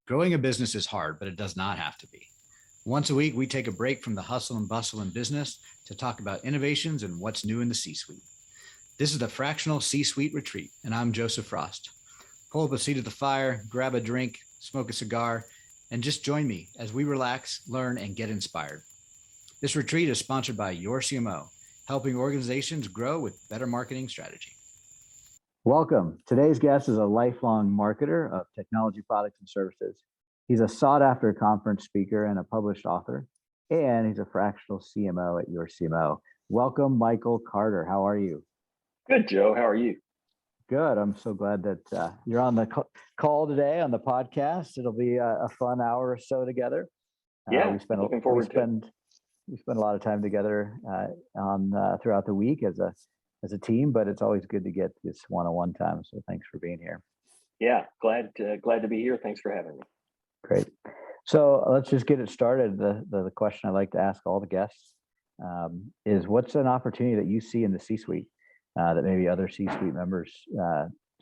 Growing a business is hard, but it does not have to be. Once a week, we take a break from the hustle and bustle in business to talk about innovations and what's new in the C-suite. This is the Fractional C-Suite Retreat, and I'm Joseph Frost. Pull up a seat at the fire, grab a drink, smoke a cigar, and just join me as we relax, learn, and get inspired. This retreat is sponsored by yorCMO, helping organizations grow with better marketing strategy. Welcome. Today's guest is a lifelong marketer of technology products and services. He's a sought-after conference speaker and a published author, and he's a fractional CMO at yorCMO. Welcome, Michael Carter. How are you? Good, Joe. How are you? Good. I'm so glad that you're on the call today on the podcast. It'll be a fun hour or so together. Yeah, looking forward to it. We spend a lot of time together throughout the week as a team, but it's always good to get this one-on-one time. So thanks for being here. Yeah, glad to be here. Thanks for having me. Great. So let's just get it started. The question I like to ask all the guests is, what's an opportunity that you see in the C-suite that maybe other C-suite members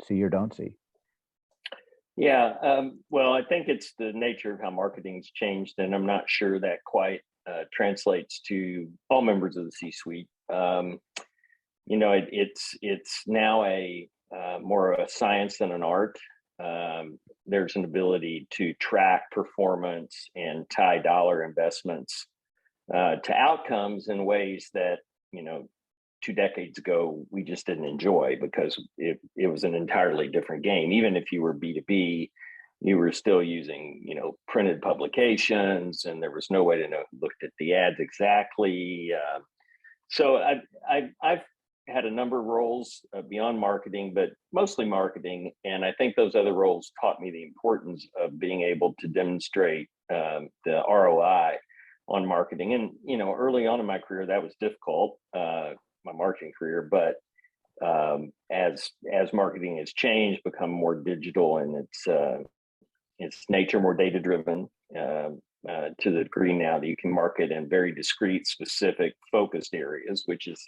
see or don't see? Yeah, well, I think it's the nature of how marketing's changed, and I'm not sure that quite translates to all members of the C-suite. It's now a more of a science than an art. There's an ability to track performance and tie dollar investments to outcomes in ways that 2 decades ago we just didn't enjoy, because it was an entirely different game. Even if you were B2B, you were still using printed publications, and there was no way to know who looked at the ads exactly. So I've had a number of roles beyond marketing, but mostly marketing. And I think those other roles taught me the importance of being able to demonstrate the ROI on marketing. And, early on in my career, that was difficult, my marketing career. But as marketing has changed, become more digital in its nature, more data driven, to the degree now that you can market in very discrete, specific, focused areas, which is,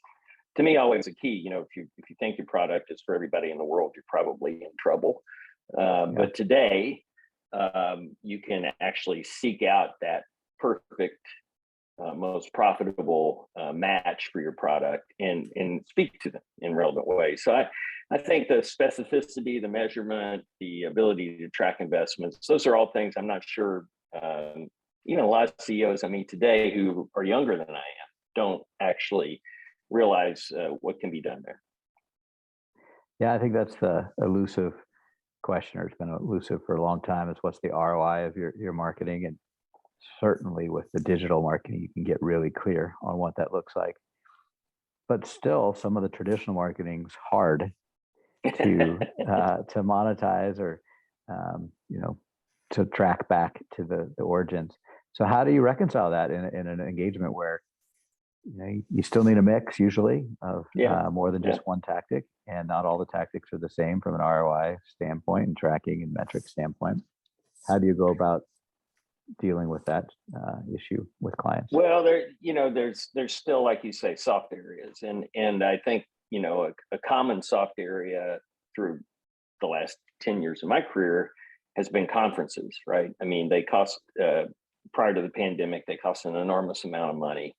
to me, always a key. If you think your product is for everybody in the world, you're probably in trouble. But today, you can actually seek out that perfect, most profitable match for your product and speak to them in relevant ways. So I think the specificity, the measurement, the ability to track investments, those are all things I'm not sure, a lot of CEOs I meet today who are younger than I am don't actually realize what can be done there. Yeah, I think that's the elusive question, or it's been elusive for a long time, is what's the ROI of your marketing? And certainly with the digital marketing, you can get really clear on what that looks like. But still, some of the traditional marketing's hard to monetize or to track back to the origins. So how do you reconcile that in an engagement where you still need a mix usually of more than just one tactic, and not all the tactics are the same from an ROI standpoint and tracking and metric standpoint? How do you go about dealing with that issue with clients? Well, there's still, like you say, soft areas, and I think a common soft area through the last 10 years of my career has been conferences, right? I mean, they cost prior to the pandemic, they cost an enormous amount of money.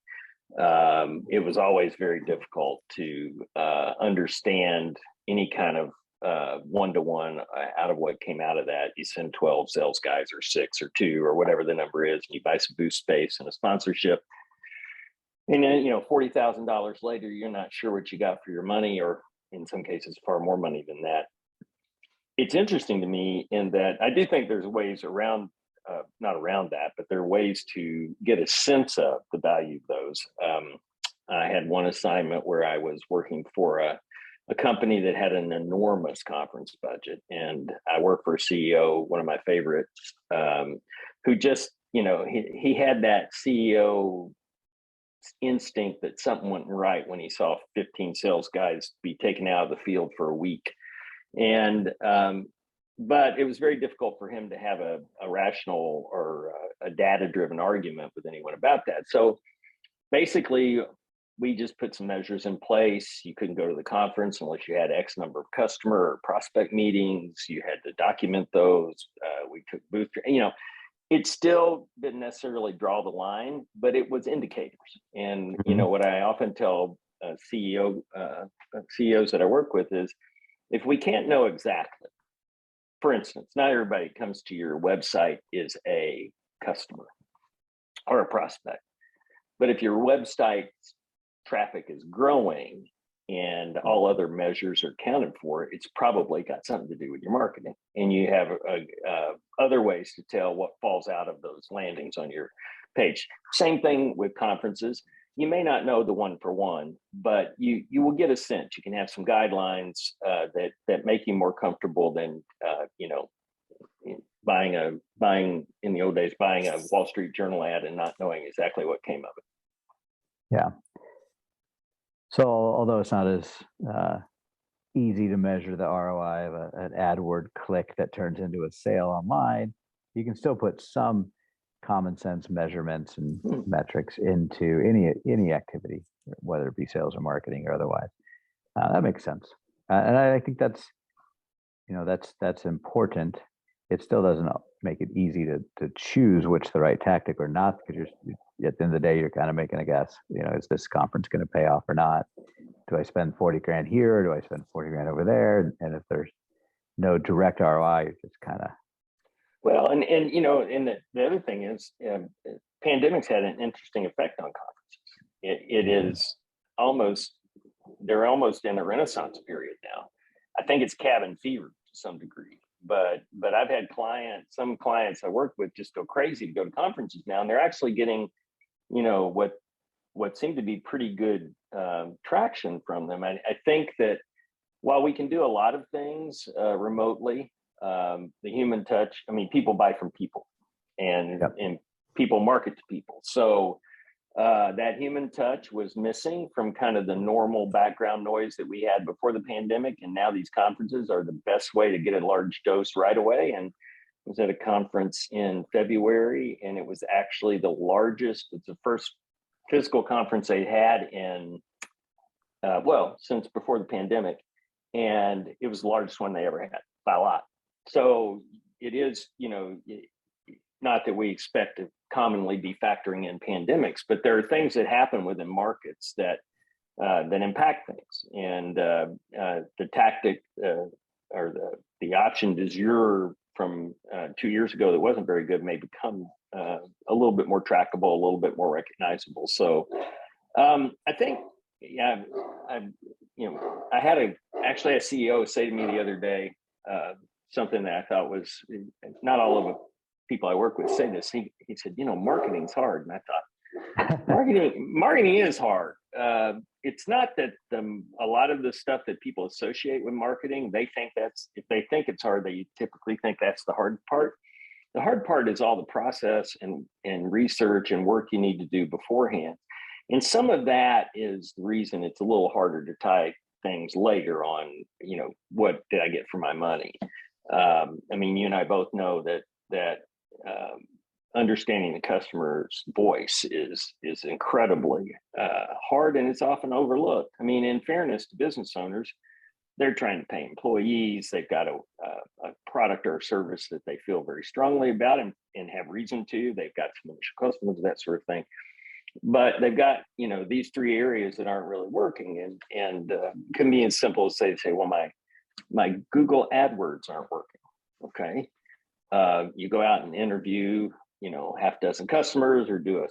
It was always very difficult to understand any kind of one-to-one out of what came out of that. You send 12 sales guys or 6 or 2 or whatever the number is, and you buy some booth space and a sponsorship. And then, $40,000 later, you're not sure what you got for your money, or in some cases, far more money than that. It's interesting to me in that I do think there's ways around, not around that, but there are ways to get a sense of the value of those. I had one assignment where I was working for a company that had an enormous conference budget, and I worked for a CEO, one of my favorites, who just, he had that CEO instinct that something went right when he saw 15 sales guys be taken out of the field for a week. And but it was very difficult for him to have a rational or a data-driven argument with anyone about that. So basically, we just put some measures in place. You couldn't go to the conference unless you had X number of customer or prospect meetings. You had to document those. We took booth, it still didn't necessarily draw the line, but it was indicators. And what I often tell CEOs that I work with is, if we can't know exactly, for instance, not everybody comes to your website is a customer or a prospect, but if your website's traffic is growing and all other measures are accounted for, it's probably got something to do with your marketing. And you have other ways to tell what falls out of those landings on your page. Same thing with conferences. You may not know the one for one, but you will get a sense. You can have some guidelines that make you more comfortable than buying in the old days, buying a Wall Street Journal ad and not knowing exactly what came of it. Yeah. So although it's not as easy to measure the ROI of an AdWord click that turns into a sale online, you can still put some common sense measurements and metrics into any activity, whether it be sales or marketing or otherwise. That makes sense, and I think that's important. It still doesn't make it easy to choose which the right tactic or not, because you're at the end of the day, you're kind of making a guess. Is this conference going to pay off or not? Do I spend 40 grand here, or do I spend 40 grand over there? And if there's no direct ROI, you're just kind of. Well, and the other thing is, pandemics had an interesting effect on conferences. They're almost in a renaissance period now. I think it's cabin fever to some degree, but I've had some clients I work with just go crazy to go to conferences now, and they're actually getting, what seemed to be pretty good traction from them. I think that while we can do a lot of things remotely, the human touch, people buy from people, and people market to people. So that human touch was missing from kind of the normal background noise that we had before the pandemic. And now these conferences are the best way to get a large dose right away. And I was at a conference in February, and it was actually the largest, it's the first physical conference they had in, since before the pandemic. And it was the largest one they ever had by a lot. So it is, not that we expect to commonly be factoring in pandemics, but there are things that happen within markets that impact things. And the tactic or the option du jour from 2 years ago that wasn't very good may become a little bit more trackable, a little bit more recognizable. So I think, I had a CEO say to me the other day, something that I thought was, not all of the people I work with say this. He said, marketing's hard. And I thought, marketing is hard. It's not that a lot of the stuff that people associate with marketing, if they think it's hard, they typically think that's the hard part. The hard part is all the process and research and work you need to do beforehand. And some of that is the reason it's a little harder to tie things later on, what did I get for my money? You and I both know that understanding the customer's voice is incredibly hard, and it's often overlooked. In fairness to business owners, they're trying to pay employees. They've got a product or a service that they feel very strongly about and have reason to. They've got some initial customers, that sort of thing. But they've got, these three areas that aren't really working, and can be as simple as say, well, my Google AdWords aren't working. Okay. You go out and interview, half dozen customers or do a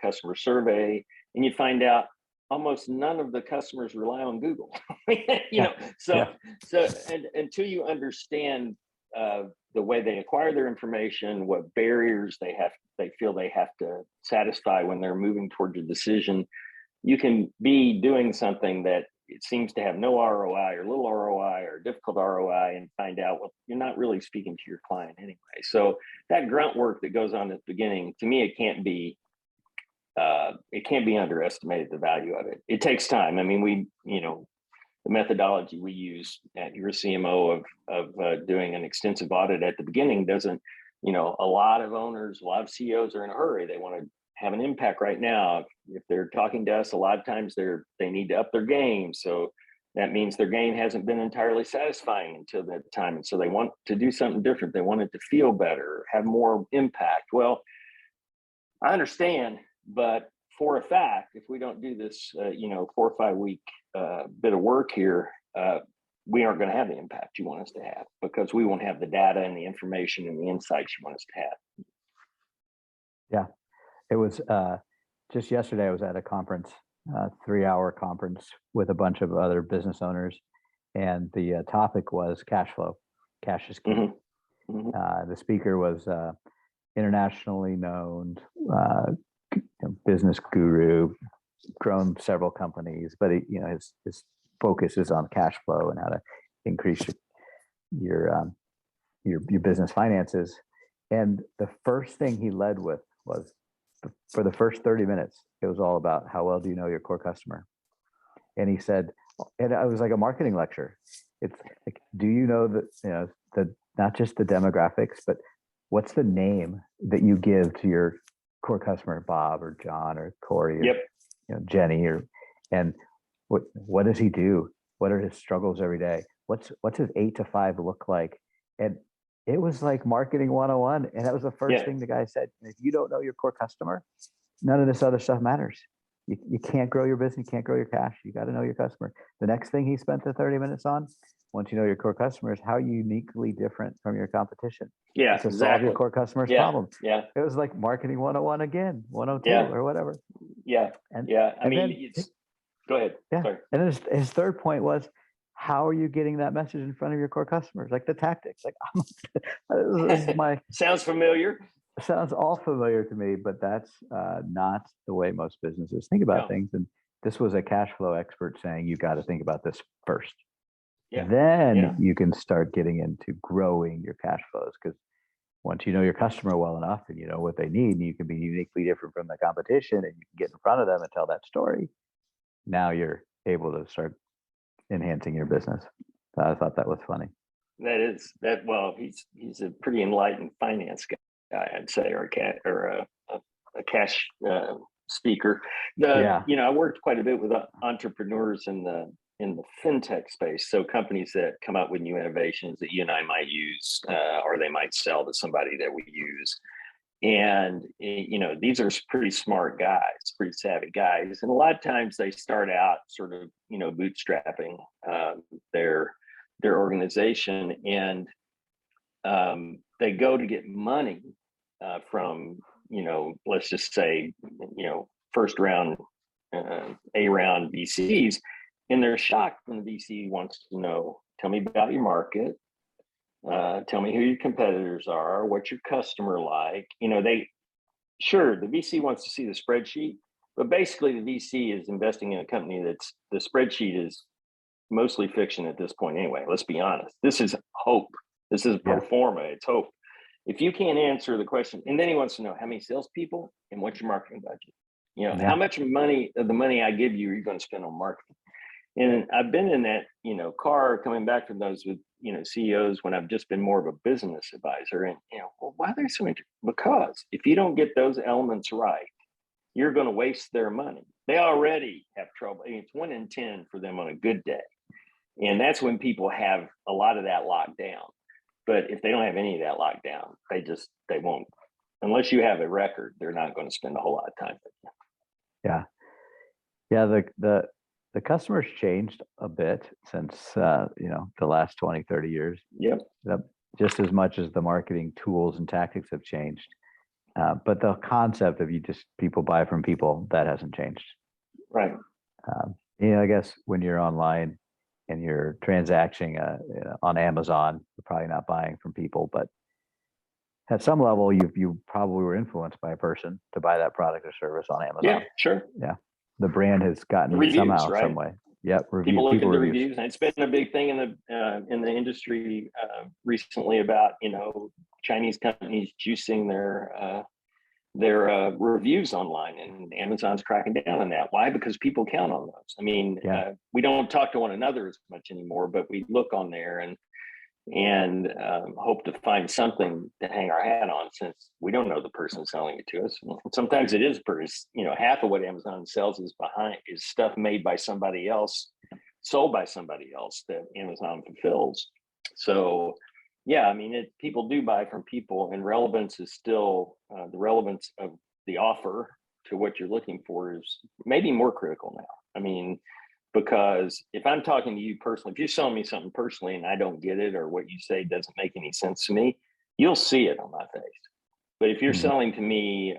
customer survey, and you find out almost none of the customers rely on Google. So until you understand the way they acquire their information, what barriers they feel they have to satisfy when they're moving towards a decision, you can be doing something that it seems to have no ROI or little ROI or difficult ROI, and find out, well, you're not really speaking to your client anyway. So that grunt work that goes on at the beginning, to me, it can't be underestimated, the value of it. It takes time. The methodology we use at yorCMO of doing an extensive audit at the beginning doesn't, a lot of owners, a lot of CEOs are in a hurry. They want to have an impact right now. If they're talking to us, a lot of times they need to up their game. So that means their game hasn't been entirely satisfying until that time. And so they want to do something different. They want it to feel better, have more impact. Well, I understand, but for a fact, if we don't do this, 4 or 5 week bit of work here, we aren't going to have the impact you want us to have, because we won't have the data and the information and the insights you want us to have. Yeah, it was just yesterday. I was at a conference, 3-hour conference with a bunch of other business owners, and the topic was cash flow. Cash is key. Mm-hmm. Mm-hmm. The speaker was internationally known business guru, grown several companies, but his focus is on cash flow and how to increase your business finances. And the first thing he led with was, for the first 30 minutes, it was all about how well do you know your core customer. And he said, and it was like a marketing lecture. It's like, do you know the not just the demographics, but what's the name that you give to your core customer, Bob or John or Corey, yep, or, Jenny, and what does he do? What are his struggles every day? What's his 8 to 5 look like? And it was like marketing 101. And that was the first thing the guy said. If you don't know your core customer, none of this other stuff matters. You can't grow your business. You can't grow your cash. You got to know your customer. The next thing he spent the 30 minutes on, once you know your core customer, is how uniquely different from your competition. Yeah, to solve your core customer's problem. Yeah. It was like marketing 101 again, 102 or whatever. Yeah. And, I mean, go ahead. Yeah. Sorry. And then his third point was, how are you getting that message in front of your core customers? Like the tactics. Like, this is my sounds familiar. Sounds all familiar to me, but that's not the way most businesses think about things. And this was a cash flow expert saying, you got to think about this first. Yeah. Then you can start getting into growing your cash flows, because once you know your customer well enough and you know what they need, and you can be uniquely different from the competition, and you can get in front of them and tell that story, now you're able to start enhancing your business. So I thought that was funny. Well, he's a pretty enlightened finance guy, I'd say, or a cash speaker. I worked quite a bit with entrepreneurs in the fintech space. So companies that come up with new innovations that you and I might use, or they might sell to somebody that we use. And, these are pretty smart guys, pretty savvy guys. And a lot of times they start out sort of, bootstrapping their organization, and they go to get money from, let's just say, first round, A round VCs. And they're shocked when the VC wants to know, tell me about your market. Tell me who your competitors are, what's your customer like. The VC wants to see the spreadsheet, but basically the VC is investing in a company that's, the spreadsheet is mostly fiction at this point anyway. Let's be honest. This is hope. This is pro forma. It's hope. If you can't answer the question, and then he wants to know how many salespeople and what's your marketing budget. How much money of the money I give you are you going to spend on marketing? And I've been in that, car coming back from those with, CEOs when I've just been more of a business advisor. And, why are they so interested? Because if you don't get those elements right, you're going to waste their money. They already have trouble. It's 1 in 10 for them on a good day. And that's when people have a lot of that locked down. But if they don't have any of that locked down, they won't. Unless you have a record, they're not going to spend a whole lot of time with you. Yeah. Yeah. The customer's changed a bit since, the last 20, 30 years. Yep. Just as much as the marketing tools and tactics have changed. But the concept of people buy from people, that hasn't changed. Right. I guess when you're online and you're transacting on Amazon, you're probably not buying from people, but at some level, you probably were influenced by a person to buy that product or service on Amazon. Yeah, sure. Yeah. The brand has gotten reviews, somehow, right? some way. Yep. People look at the reviews, and it's been a big thing in the industry recently about Chinese companies juicing their reviews online, and Amazon's cracking down on that. Why? Because people count on those. I mean, we don't talk to one another as much anymore, but we look on there, and and hope to find something to hang our hat on, since we don't know the person selling it to us. Sometimes it is, half of what Amazon sells is stuff made by somebody else, sold by somebody else that Amazon fulfills. So yeah, I mean, people do buy from people, and relevance is still the relevance of the offer to what you're looking for is maybe more critical now. I mean, because if I'm talking to you personally, if you're selling me something personally and I don't get it, or what you say doesn't make any sense to me, you'll see it on my face. But if you're selling to me,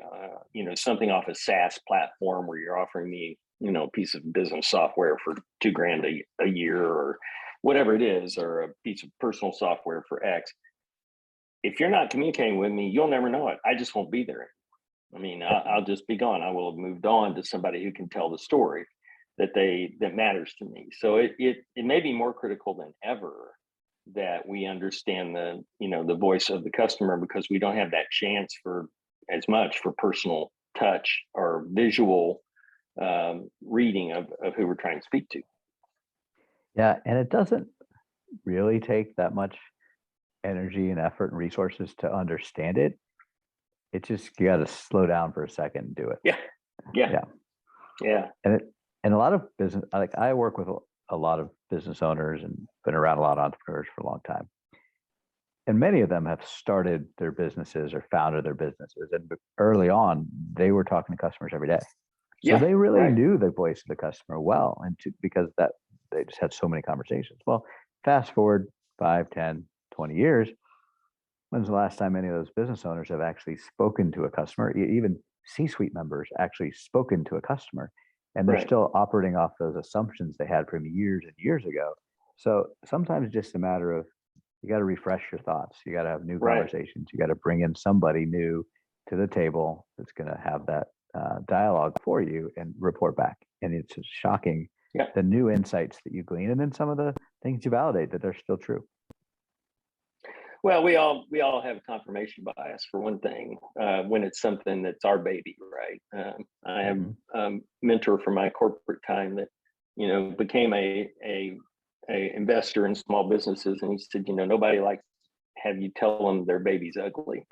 something off a SaaS platform where you're offering me, a piece of business software for $2,000 a year, or whatever it is, or a piece of personal software for X, if you're not communicating with me, you'll never know it. I just won't be there. I mean, I'll just be gone. I will have moved on to somebody who can tell the story that matters to me. So it may be more critical than ever that we understand the voice of the customer, because we don't have that chance for as much for personal touch or visual reading of who we're trying to speak to. Yeah, and it doesn't really take that much energy and effort and resources to understand it. It's just, you got to slow down for a second and do it. Yeah. And a lot of business, like I work with a lot of business owners and been around a lot of entrepreneurs for a long time. And many of them have started their businesses or founded their businesses. And early on, they were talking to customers every day. So they really knew the voice of the customer well, because they just had so many conversations. Well, fast forward 5, 10, 20 years, when's the last time any of those business owners have actually spoken to a customer? Even C-suite members actually spoken to a customer, and they're still operating off those assumptions they had from years and years ago. So sometimes it's just a matter of, you got to refresh your thoughts. You got to have new conversations. You got to bring in somebody new to the table that's going to have that dialogue for you and report back. And it's just shocking the new insights that you glean, and then some of the things you validate that they're still true. Well, we all have confirmation bias, for one thing, when it's something that's our baby, right? I have a mentor from my corporate time that, became a investor in small businesses, and he said, nobody likes to have you tell them their baby's ugly.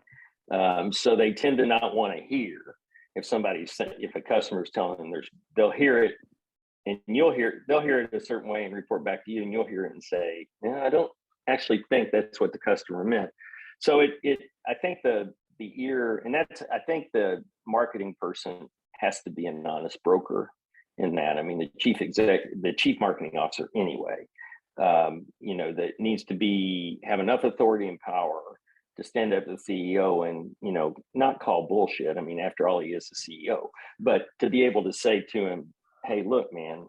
So they tend to not want to hear if a customer's telling them they'll hear it, and they'll hear it a certain way and report back to you, and you'll hear it and say, yeah, I don't actually think that's what the customer meant. So I think the ear, and I think the marketing person has to be an honest broker in that. I mean, the chief marketing officer anyway, that needs to have enough authority and power to stand up to the CEO and, not call bullshit. I mean, after all, he is the CEO, but to be able to say to him, hey, look, man,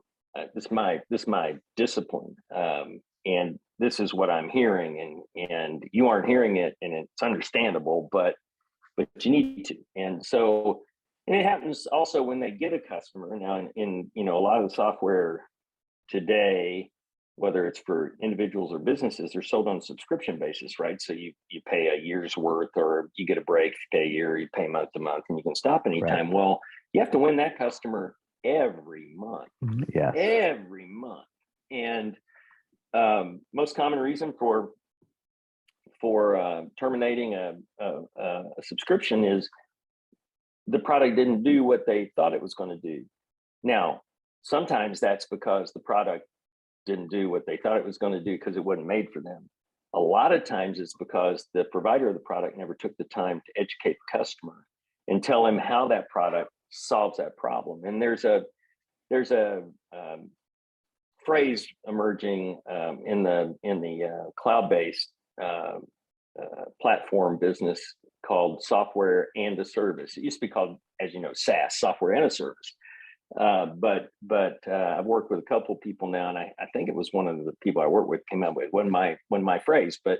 this is my discipline. And this is what I'm hearing, and you aren't hearing it, and it's understandable, but you need to. And so, and it happens also when they get a customer. Now, in a lot of the software today, whether it's for individuals or businesses, they're sold on a subscription basis, right? So you pay a year's worth, or you get a break, pay a year, you pay month to month, and you can stop anytime. Well, you have to win that customer every month. Every month. And most common reason for terminating a subscription is the product didn't do what they thought it was going to do. Now, sometimes that's because the product didn't do what they thought it was going to do because it wasn't made for them. A lot of times it's because the provider of the product never took the time to educate the customer and tell him how that product solves that problem. And there's a phrase emerging in the cloud-based platform business called software and a service. It used to be called, as you know, SaaS, software and a service. But I've worked with a couple of people now, and I think it was one of the people I worked with came up with one my phrase, but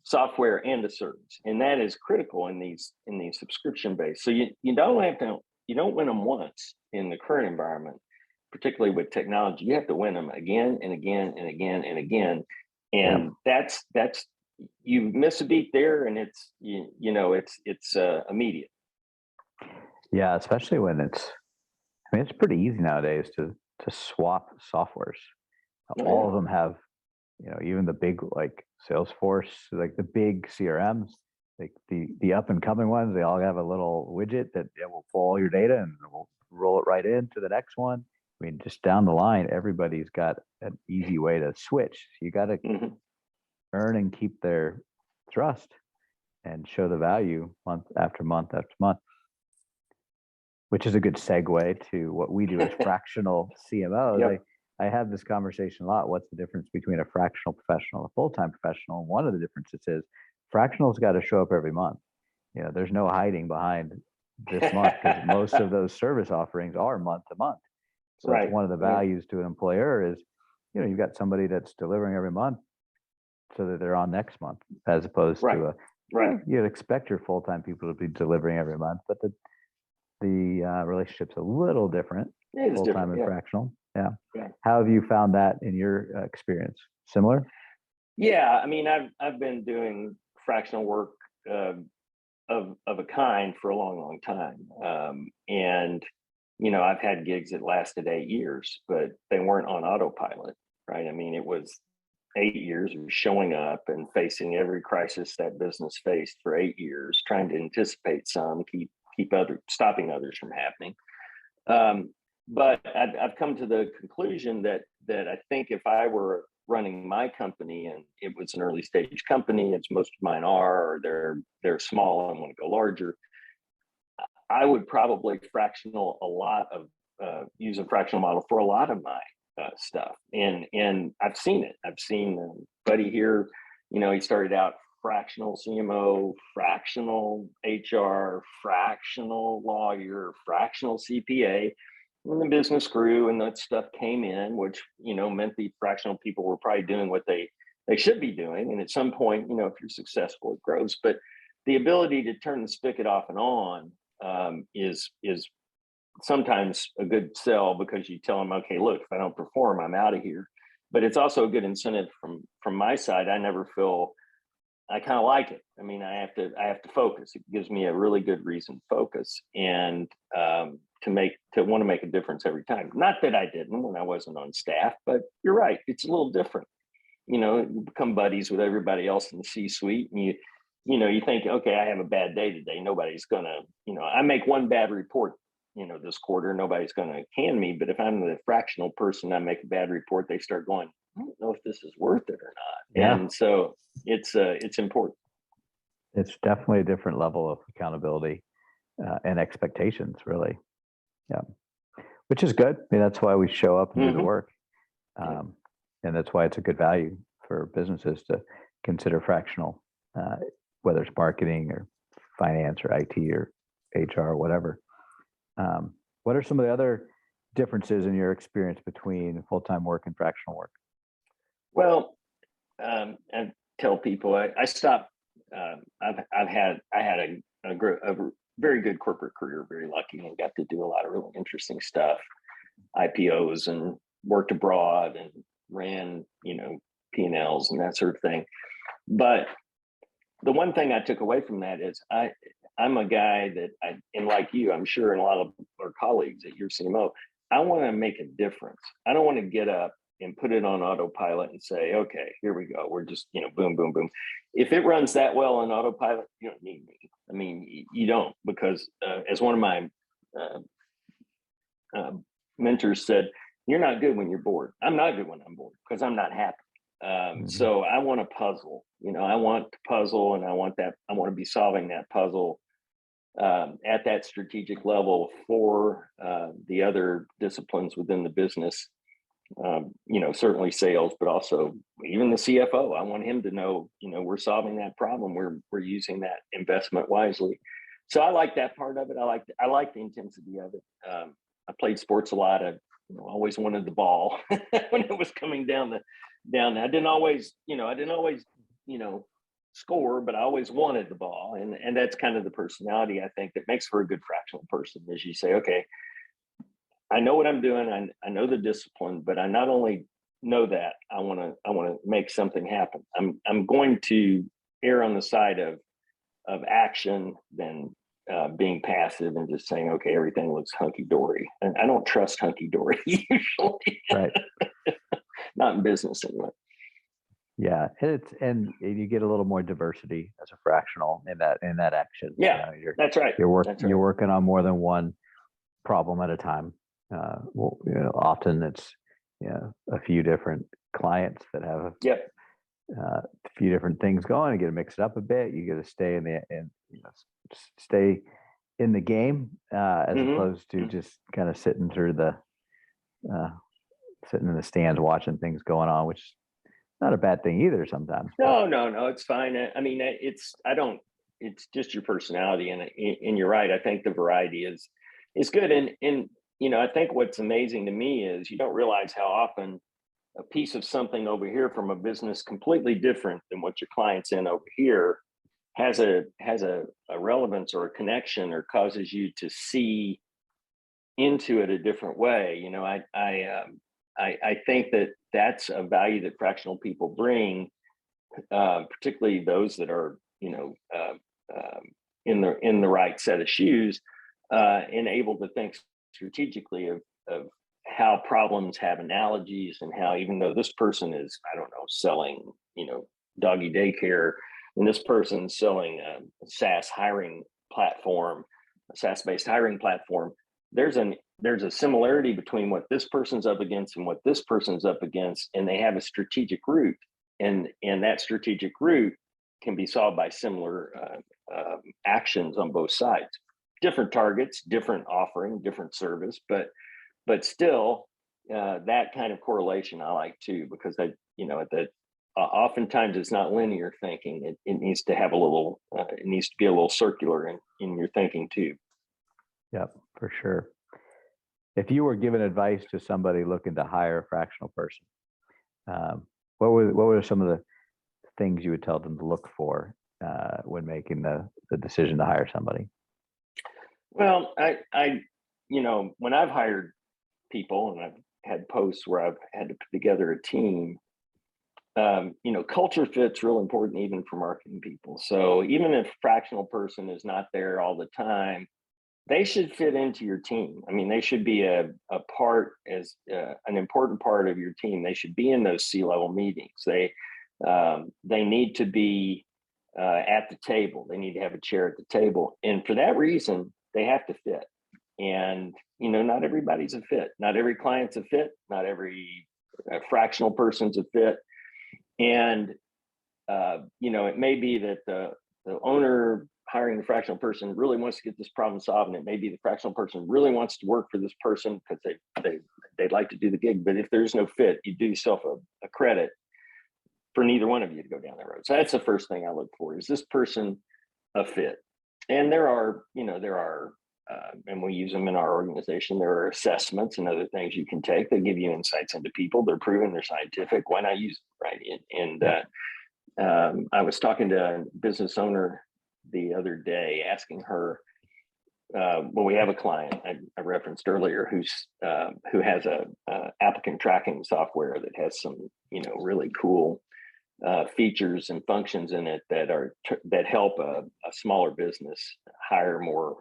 software and a service, and that is critical in these subscription based. So you don't win them once in the current environment, particularly with technology. You have to win them again and again and again and again, and that's you miss a beat there, and it's immediate. Yeah, especially when it's pretty easy nowadays to swap softwares. All of them have, even the big like Salesforce, like the big CRMs, like the up and coming ones, they all have a little widget that it will pull all your data and it will roll it right into the next one. I mean, just down the line, everybody's got an easy way to switch. You got to earn and keep their trust and show the value month after month after month, which is a good segue to what we do as fractional CMOs. Yep. I have this conversation a lot. What's the difference between a fractional professional and a full-time professional? And one of the differences is fractional's got to show up every month. You know, there's no hiding behind this month because most of those service offerings are month to month. So Right. it's one of the values to an employer is, you know, you've got somebody that's delivering every month so that they're on next month, as opposed Right. to a, Right. you'd expect your full-time people to be delivering every month, but the relationship's a little different, It is full-time different. and Yeah. fractional. Yeah. Yeah. How have you found that in your experience? Similar? Yeah, I mean, I've been doing fractional work of a kind for a long time, and you know, I've had gigs that lasted 8 years, but they weren't on autopilot, right? I mean, it was 8 years of showing up and facing every crisis that business faced for 8 years, trying to anticipate some, stopping others from happening. But I've come to the conclusion that I think if I were running my company and it was an early stage company, as most of mine are, or they're small and want to go larger, I would probably fractional a lot of use a fractional model for a lot of my stuff. And I've seen it. I've seen buddy here, you know, he started out fractional CMO, fractional HR, fractional lawyer, fractional CPA. When the business grew and that stuff came in, which, you know, meant the fractional people were probably doing what they should be doing. And at some point, you know, if you're successful, it grows. But the ability to turn the spigot off and on is sometimes a good sell, because you tell them, okay, look, if I don't perform, I'm out of here. But it's also a good incentive from my side. I never feel, I kind of like it. I mean, I have to focus. It gives me a really good reason to focus and to want to make a difference every time. Not that I didn't when I wasn't on staff, but you're right. It's a little different. You know, you become buddies with everybody else in the C-suite, and you think, okay, I have a bad day today. Nobody's gonna, you know, I make one bad report, you know, this quarter, nobody's gonna can me. But if I'm the fractional person, I make a bad report, they start going, I don't know if this is worth it or not. Yeah. And so it's important. It's definitely a different level of accountability and expectations, really. Yeah. Which is good. I mean, that's why we show up and do the work. And that's why it's a good value for businesses to consider fractional, whether it's marketing or finance or IT or HR or whatever. What are some of the other differences in your experience between full-time work and fractional work? Well, I tell people I stopped. I had a very good corporate career, very lucky, and got to do a lot of really interesting stuff, IPOs, and worked abroad and ran, you know, P&Ls and that sort of thing. But the one thing I took away from that is I'm a guy that and like you, I'm sure, and a lot of our colleagues at yorCMO, I want to make a difference. I don't want to get up and put it on autopilot and say, okay, here we go. We're just, you know, boom, boom, boom. If it runs that well on autopilot, you don't need me. I mean, you don't, because as one of my mentors said, you're not good when you're bored. I'm not good when I'm bored because I'm not happy. So I want to puzzle, you know, I want to puzzle, and I want to be solving that puzzle at that strategic level for the other disciplines within the business. You know, certainly sales, but also even the CFO. I want him to know, you know, we're solving that problem. We're using that investment wisely. So I like that part of it. I like the intensity of it. I played sports a lot. I always wanted the ball when it was coming down. I didn't always score, but I always wanted the ball, and that's kind of the personality I think that makes for a good fractional person. As you say, okay, I know what I'm doing. I know the discipline, but I not only know that, I want to make something happen. I'm going to err on the side of action than being passive and just saying, okay, everything looks hunky dory. And I don't trust hunky dory usually. Right. Not in business anyway. Yeah, and you get a little more diversity as a fractional in that action. Yeah, that's right. That's You're right. working on more than one problem at a time. Well, often it's a few different clients that have Yep. a few different things going. You got to mix it up a bit. You got to stay stay in the game as opposed to just kind of sitting through sitting in the stands watching things going on, which is not a bad thing either sometimes. No, it's fine. I mean, it's just your personality, and you're right. I think the variety is good. And I think what's amazing to me is you don't realize how often a piece of something over here from a business completely different than what your client's in over here has a relevance or a connection, or causes you to see into it a different way. I think that that's a value that fractional people bring, particularly those that are in the right set of shoes, and able to think strategically of how problems have analogies, and how, even though this person is, I don't know, selling doggy daycare, and this person's selling a SaaS hiring platform, a SaaS-based hiring platform, there's a similarity between what this person's up against and what this person's up against, and they have a strategic route, and that strategic route can be solved by similar actions on both sides. Different targets, different offering, different service, but still, that kind of correlation I like too, because oftentimes it's not linear thinking. It needs to have it needs to be a little circular in your thinking too. Yep, for sure. If you were giving advice to somebody looking to hire a fractional person, what were some of the things you would tell them to look for when making the decision to hire somebody? Well, I when I've hired people, and I've had posts where I've had to put together a team, culture fit's real important even for marketing people. So even if a fractional person is not there all the time, they should fit into your team. I mean, they should be a part, as an important part of your team. They should be in those C-level meetings. They need to be at the table. They need to have a chair at the table. And for that reason, they have to fit. And, not everybody's a fit. Not every client's a fit. Not every fractional person's a fit. And, it may be that the owner hiring the fractional person really wants to get this problem solved, and it may be the fractional person really wants to work for this person because they'd like to do the gig. But if there's no fit, you do yourself a credit for neither one of you to go down that road. So that's the first thing I look for: is this person a fit? And there are, and we use them in our organization, there are assessments and other things you can take that give you insights into people. They're proven, they're scientific. Why not use them, right? And I was talking to a business owner the other day, asking her, we have a client I referenced earlier who has a applicant tracking software that has some really cool features and functions in it that help a smaller business hire more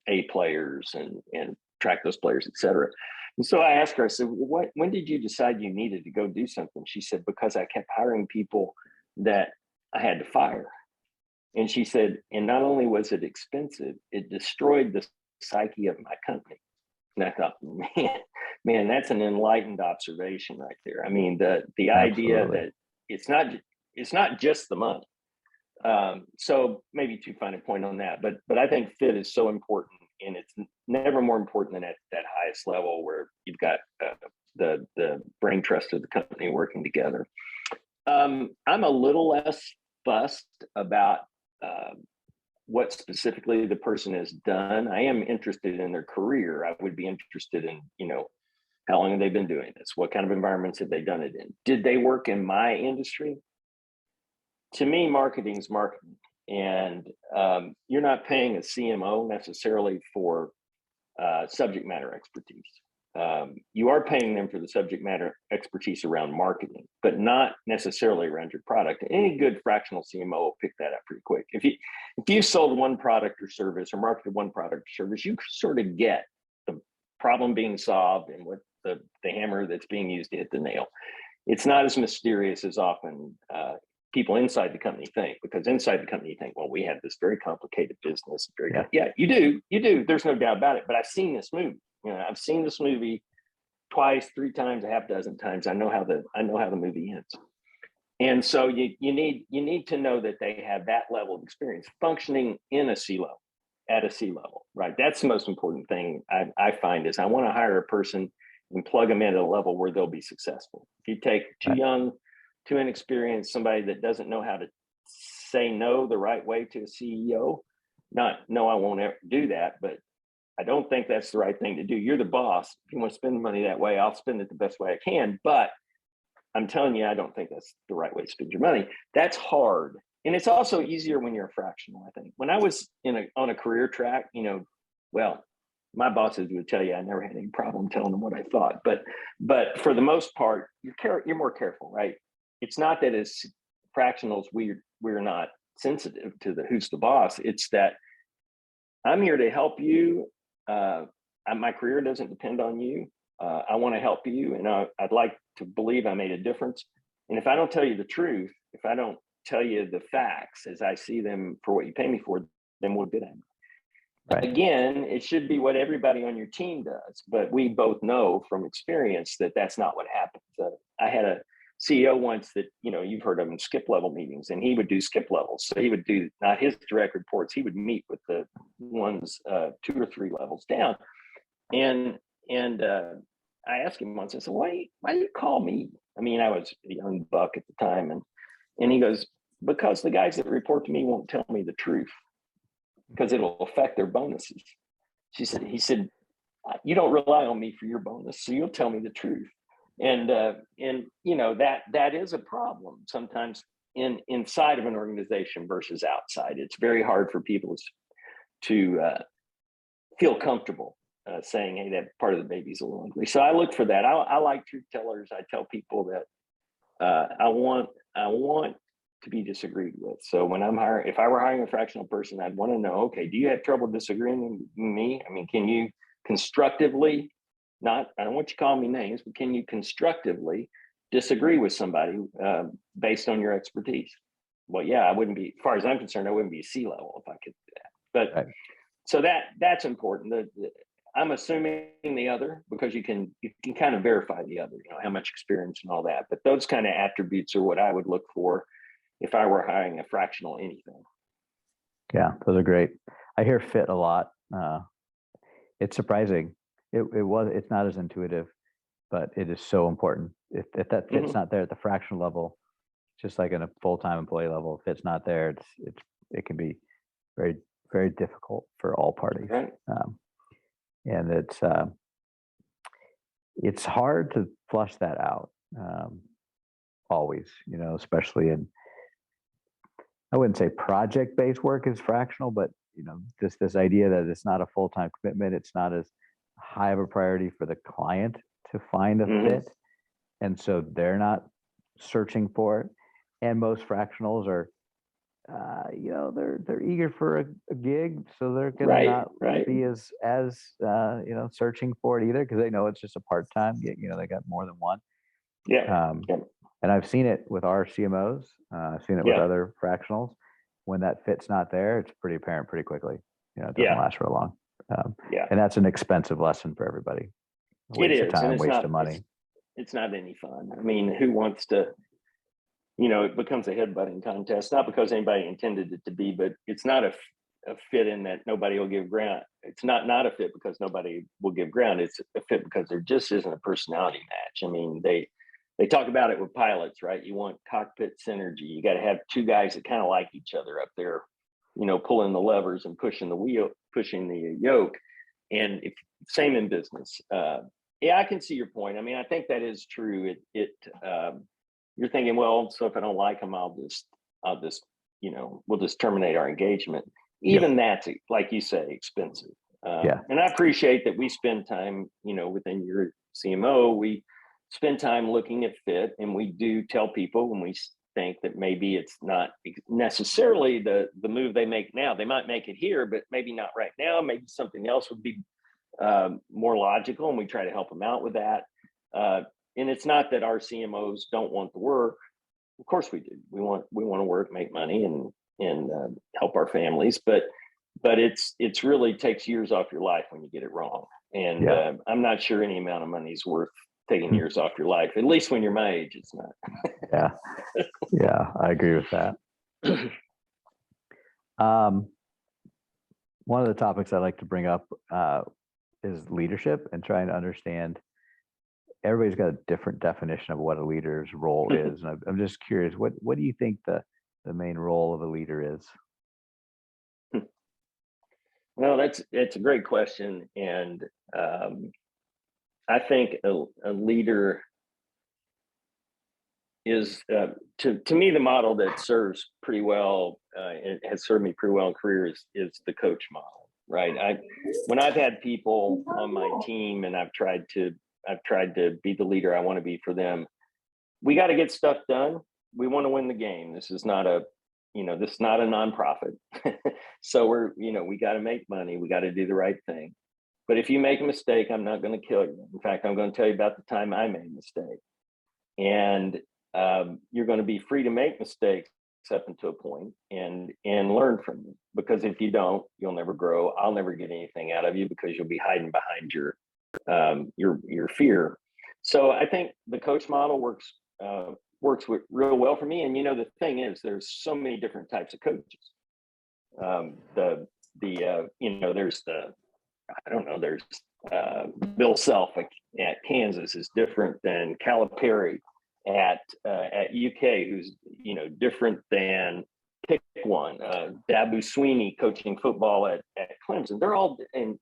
A players and track those players, et cetera. And so I asked her, I said, when did you decide you needed to go do something? She said, because I kept hiring people that I had to fire. And she said, and not only was it expensive, it destroyed the psyche of my company. And I thought, man, that's an enlightened observation right there. I mean, the idea that it's not just the money. So maybe too fine a point on that, but I think fit is so important, and it's never more important than at that highest level where you've got the brain trust of the company working together. I'm a little less fussed about what specifically the person has done. I am interested in their career. I would be interested in, how long have they been doing this? What kind of environments have they done it in? Did they work in my industry? To me, marketing is marketing. And you're not paying a CMO necessarily for subject matter expertise. You are paying them for the subject matter expertise around marketing, but not necessarily around your product. Any good fractional CMO will pick that up pretty quick. If you sold one product or service, or marketed one product or service, you sort of get the problem being solved and what the hammer that's being used to hit the nail. it's not as mysterious as often people inside the company think, because inside the company you think, well, we have this very complicated business. Yeah, you do. There's no doubt about it. But I've seen this movie. I've seen this movie twice, 3 times, a half dozen times. I know how the movie ends. And so you need to know that they have that level of experience functioning in a C level, at a C level, right? That's the most important thing I find is I want to hire a person and plug them in at a level where they'll be successful. If you take too young, too inexperienced, somebody that doesn't know how to say no the right way to a CEO, I won't ever do that, but I don't think that's the right thing to do. You're the boss. If you want to spend the money that way, I'll spend it the best way I can. But I'm telling you, I don't think that's the right way to spend your money. That's hard. And it's also easier when you're a fractional, I think. When I was on a career track, well, my bosses would tell you I never had any problem telling them what I thought. But for the most part, you're more careful, right? It's not that as fractionals we're not sensitive to who's the boss. It's that I'm here to help you. My career doesn't depend on you. I want to help you, and I'd like to believe I made a difference. And if I don't tell you the truth, if I don't tell you the facts as I see them for what you pay me for, then what good am I? Right. Again, it should be what everybody on your team does, but we both know from experience that that's not what happens. I had a CEO once that, you've heard of him, skip level meetings, and he would do skip levels. So he would do not his direct reports. He would meet with the ones 2 or 3 levels down. And I asked him once, I said, why do you call me? I mean, I was a young buck at the time. And he goes, because the guys that report to me won't tell me the truth because it'll affect their bonuses. He said, you don't rely on me for your bonus, so you'll tell me the truth. And that is a problem sometimes inside of an organization versus outside. It's very hard for people to feel comfortable saying, hey, that part of the baby's a little ugly. So I look for that. I like truth tellers. I tell people that I want to be disagreed with. So when if I were hiring a fractional person, I'd want to know, okay, do you have trouble disagreeing with me? I mean, can you constructively, I don't want you to call me names, but can you constructively disagree with somebody based on your expertise? Well, yeah, I wouldn't be, as far as I'm concerned, I wouldn't be C level if I could do that. But right. So that's important. I'm assuming the other, because you can kind of verify the other, how much experience and all that. But those kind of attributes are what I would look for if I were hiring a fractional anything. Yeah, those are great. I hear fit a lot. It's surprising. It's not as intuitive, but it is so important. If that fit's not there at the fractional level, just like in a full-time employee level, if it's not there, it can be very, very difficult for all parties. Right. And it's hard to flush that out always, especially in, I wouldn't say project-based work is fractional, but this idea that it's not a full-time commitment, it's not as high of a priority for the client to find a fit, and so they're not searching for it. And most fractionals are, they're eager for a gig, so they're gonna not be as searching for it either, because they know it's just a part-time gig. They got more than one. Yeah. And I've seen it with our CMOs. I've seen it with other fractionals. When that fit's not there, it's pretty apparent pretty quickly. It doesn't last real long. And that's an expensive lesson for everybody. Waste of time, waste of money. It's not any fun. I mean, who wants to? It becomes a headbutting contest, not because anybody intended it to be, but it's not a fit in that nobody will give ground. It's not a fit because nobody will give ground. It's a fit because there just isn't a personality match. I mean, they talk about it with pilots, right? You want cockpit synergy. You got to have 2 guys that kind of like each other up there, pulling the levers and pushing the yoke. And same in business. I can see your point. I mean, I think that is true. You're thinking, well, so if I don't like them, I'll just, we'll just terminate our engagement. Even that's, like you say, expensive. And I appreciate that we spend time, within your CMO, we spend time looking at fit, and we do tell people when we think that maybe it's not necessarily the move they make now. They might make it here, but maybe not right now. Maybe something else would be more logical, and we try to help them out with that. and it's not that our CMOs don't want the work. Of course we do. We want to work, make money, and help our families. But it's really takes years off your life when you get it wrong. And I'm not sure any amount of money is worth taking years off your life. At least when you're my age, it's not. Yeah, I agree with that. One of the topics I like to bring up is leadership and trying to understand. Everybody's got a different definition of what a leader's role is. And I'm just curious, what do you think the main role of a leader is? Well, it's a great question. And I think a leader is, to me, the model that serves pretty well, it has served me pretty well in career is the coach model, right? When I've had people on my team and I've tried to be the leader I want to be for them, we got to get stuff done. We want to win the game. This is not a nonprofit. So we got to make money. We got to do the right thing. But if you make a mistake, I'm not going to kill you. In fact, I'm going to tell you about the time I made a mistake. And you're going to be free to make mistakes up until a point and learn from them. Because if you don't, you'll never grow. I'll never get anything out of you because you'll be hiding behind your fear. So I think the coach model works real well for me. And the thing is, there's so many different types of coaches. There's Bill Self at Kansas is different than Calipari at UK, who's different than pick one. Dabu Sweeney coaching football at Clemson. They're all in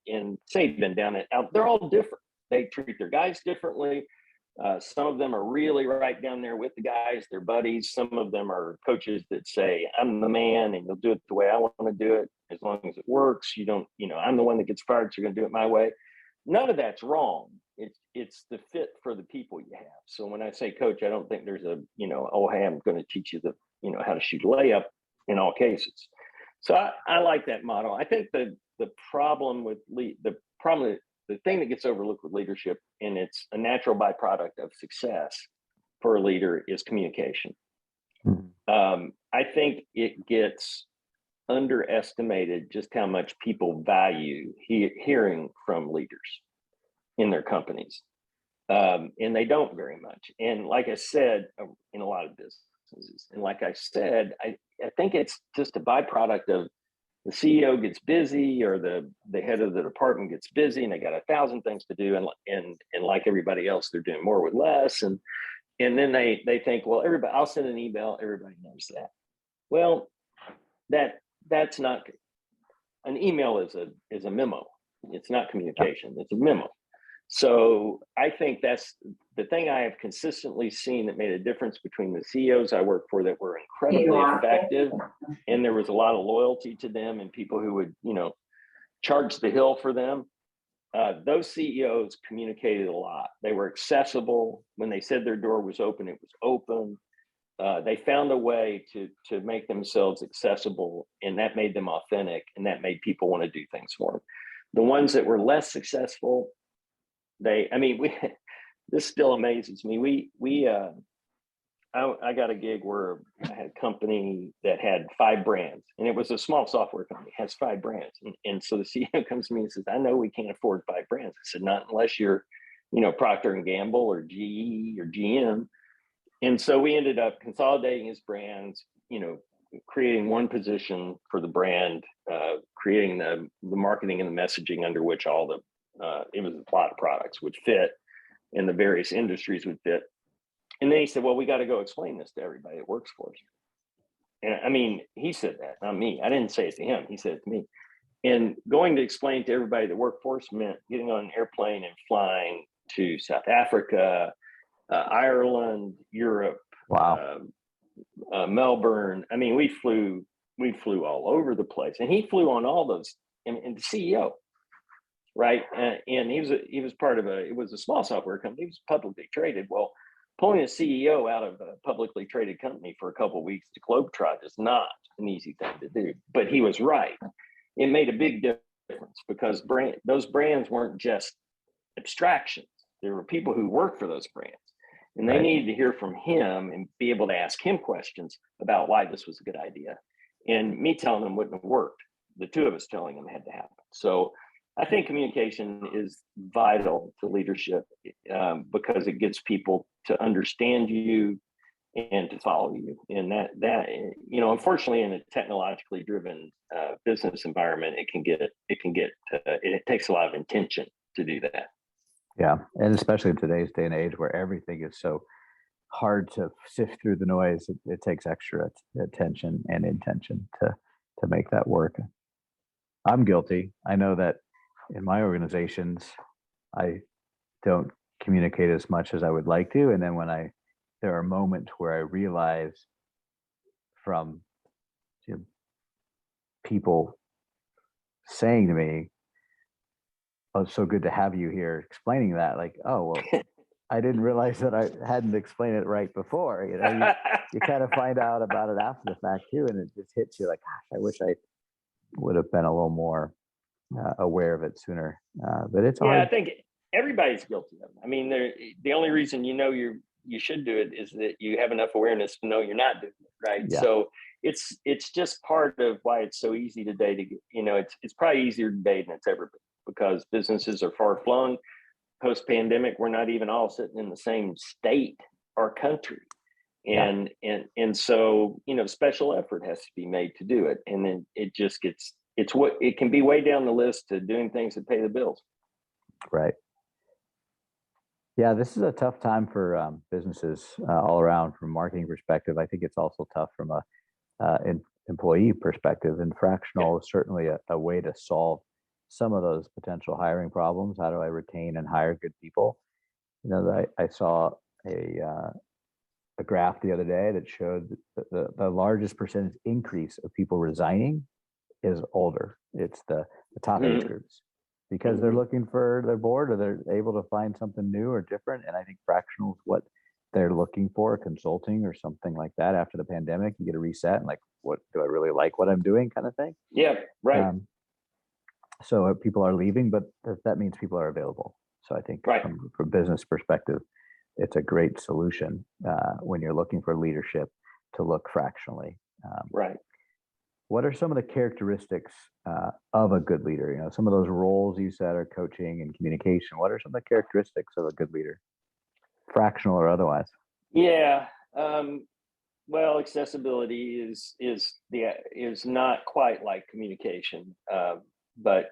Saban down at out. They're all different. They treat their guys differently. Some of them are really right down there with the guys, they're buddies. Some of them are coaches that say, I'm the man and you'll do it the way I want to do it. As long as it works, you don't, I'm the one that gets fired, so you're going to do it my way. None of that's wrong. It's the fit for the people you have. So when I say coach, I don't think there's a, oh, hey, I'm going to teach you how to shoot a layup in all cases. So I like that model. I think the thing that gets overlooked with leadership, and it's a natural byproduct of success for a leader, is communication. I think it gets underestimated just how much people value hearing from leaders in their companies. And they don't very much. And like I said, in a lot of businesses, and like I said, I think it's just a byproduct of the CEO gets busy, or the head of the department gets busy, and they got 1,000 things to do, and like everybody else, they're doing more with less, and then they think, well, I'll send an email, everybody knows that. Well, that's not, an email is a memo. It's not communication. It's a memo. So I think that's the thing I have consistently seen that made a difference between the CEOs I work for that were incredibly effective, and there was a lot of loyalty to them and people who would, charge the hill for them. Those CEOs communicated a lot. They were accessible. When they said their door was open, it was open. They found a way to make themselves accessible, and that made them authentic, and that made people want to do things for them. The ones that were less successful, this still amazes me. I got a gig where I had a company that had 5 brands, and it was a small software company, has 5 brands. And so the CEO comes to me and says, I know we can't afford 5 brands. I said, not unless you're, Procter and Gamble or GE or GM. And so we ended up consolidating his brands, creating one position for the brand, creating the marketing and the messaging under which all the, it was a lot of products would fit, and the various industries would fit. And then he said, well, we got to go explain this to everybody that works for us. And he said that, not me. I didn't say it to him. He said it to me. And going to explain to everybody the workforce meant getting on an airplane and flying to South Africa, Ireland, Europe, Wow. Melbourne. We flew all over the place, and he flew on all those. And the CEO, right? And he was part of it was a small software company. He was publicly traded. Well, pulling a CEO out of a publicly traded company for a couple of weeks to globetrot is not an easy thing to do. But he was right. It made a big difference because those brands weren't just abstractions. There were people who worked for those brands. And they Right. needed to hear from him and be able to ask him questions about why this was a good idea. And me telling them wouldn't have worked. The two of us telling them had to happen. So I think communication is vital to leadership, because it gets people to understand you and to follow you. And that unfortunately, in a technologically driven business environment, it takes a lot of intention to do that. Yeah. And especially in today's day and age where everything is so hard to sift through the noise, it takes extra attention and intention to make that work. I'm guilty. I know that in my organizations, I don't communicate as much as I would like to. And then there are moments where I realize from you know, people saying to me, "Oh, it's so good to have you here," explaining that, like, "Oh, well, I didn't realize that I hadn't explained it right before." You kind of find out about it after the fact too, and it just hits you like, "Gosh, I wish I would have been a little more aware of it sooner." But it's Yeah, I hard. think everybody's guilty of it. I mean, the only reason you should do it is that you have enough awareness to know you're not doing it, right? Yeah, So it's just part of why it's so easy today to get, it's probably easier today than it's ever been because businesses are far flung. Post pandemic, we're not even all sitting in the same state or country. yeah, And so, special effort has to be made to do it. And then it can be way down the list to doing things that pay the bills. right. Yeah, this is a tough time for businesses all around from a marketing perspective. I think it's also tough from a employee perspective, and Yeah. fractional is certainly a way to solve some of those potential hiring problems. How do I retain and hire good people? I saw a a graph the other day that showed that the largest percentage increase of people resigning is older. It's the top age Mhm. groups because they're Mhm. looking for they're bored or they're able to find something new or different. And I think fractional is what they're looking for, consulting or something like that. After the pandemic, you get a reset and like, what do I really like what I'm doing kind of thing. Yeah, right, Um, so people are leaving, but that means people are available. So I think right, from business perspective, it's a great solution when you're looking for leadership to look fractionally. Um, right. what are some of the characteristics of a good leader? Some of those roles you said are coaching and communication. What are some of the characteristics of a good leader, fractional or otherwise? Yeah. Well, accessibility is not quite like communication, but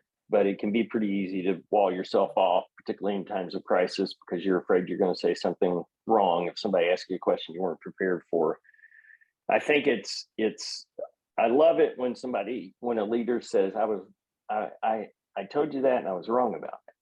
it can be pretty easy to wall yourself off, particularly in times of crisis, because you're afraid you're going to say something wrong if somebody asks you a question you weren't prepared for. I think I love it when a leader says, I told you that and I was wrong about it.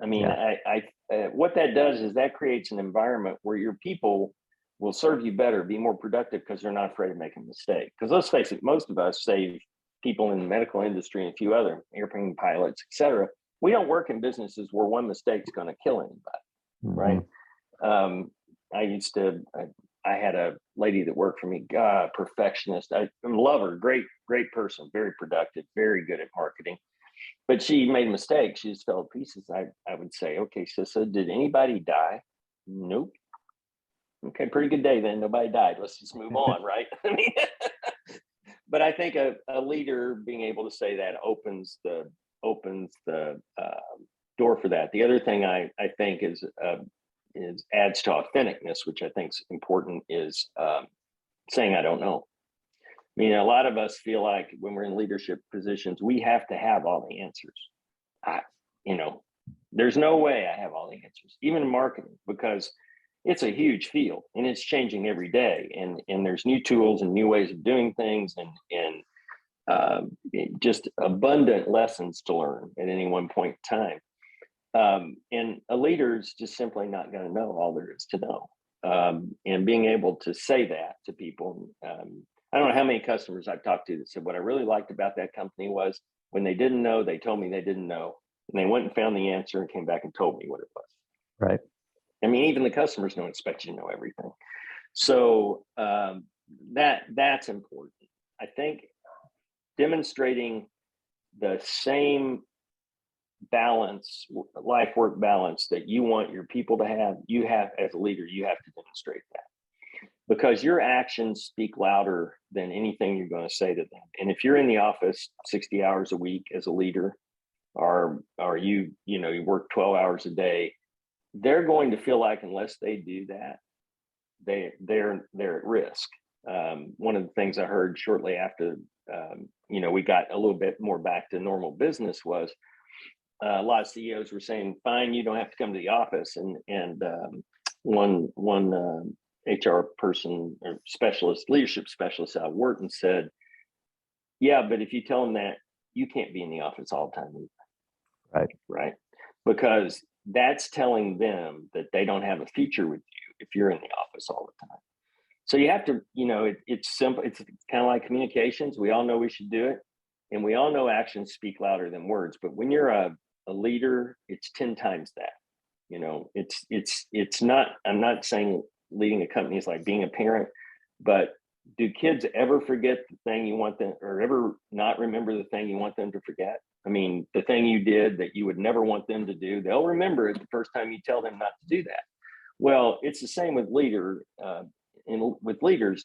I mean, Yeah, what that does is that creates an environment where your people will serve you better, be more productive because they're not afraid of making a mistake. Because let's face it, most of us, save people in the medical industry and a few other airplane pilots, et cetera, we don't work in businesses where one mistake is going to kill anybody, hmm, right? Um, I used to, I had a lady that worked for me, God, perfectionist. I love her, great person, very productive, very good at marketing. But she made a mistake. She just fell to pieces. I would say, okay, Sissa, did anybody die? Nope. Okay, pretty good day then. Nobody died. Let's just move on, right? I mean, but I think a leader being able to say that opens the door for that. The other thing I think is adds to authenticness, which I think is important, is saying I don't know. I mean, a lot of us feel like when we're in leadership positions, we have to have all the answers. I, you know, there's no way I have all the answers, even in marketing, because it's a huge field and it's changing every day. And there's new tools and new ways of doing things and just abundant lessons to learn at any one point in time. And a leader is just simply not going to know all there is to know. And being able to say that to people, I don't know how many customers I've talked to that said what I really liked about that company was when they didn't know, they told me they didn't know, and they went and found the answer and came back and told me what it was. right. I mean, even the customers don't expect you to know everything. So that's important. I think demonstrating the same balance, life work balance that you want your people to have, you have, as a leader, you have to demonstrate that, because your actions speak louder than anything you're going to say to them. And if you're in the office 60 hours a week as a leader, or you work 12 hours a day, they're going to feel like, unless they do that, they're at risk. One of the things I heard shortly after we got a little bit more back to normal business was a lot of CEOs were saying, fine, you don't have to come to the office. And one HR person or leadership specialist out of Wharton said, yeah, but if you tell them that, you can't be in the office all the time either. Right. Because that's telling them that they don't have a future with you if you're in the office all the time. So you have to, it's simple. It's kind of like communications. We all know we should do it. And we all know actions speak louder than words. But when you're a leader, it's 10 times that. It's not, I'm not saying leading a company is like being a parent, but do kids ever forget the thing you want them, or ever not remember the thing you want them to forget? I mean, the thing you did that you would never want them to do, they'll remember it the first time you tell them not to do that. Well, it's the same with leaders,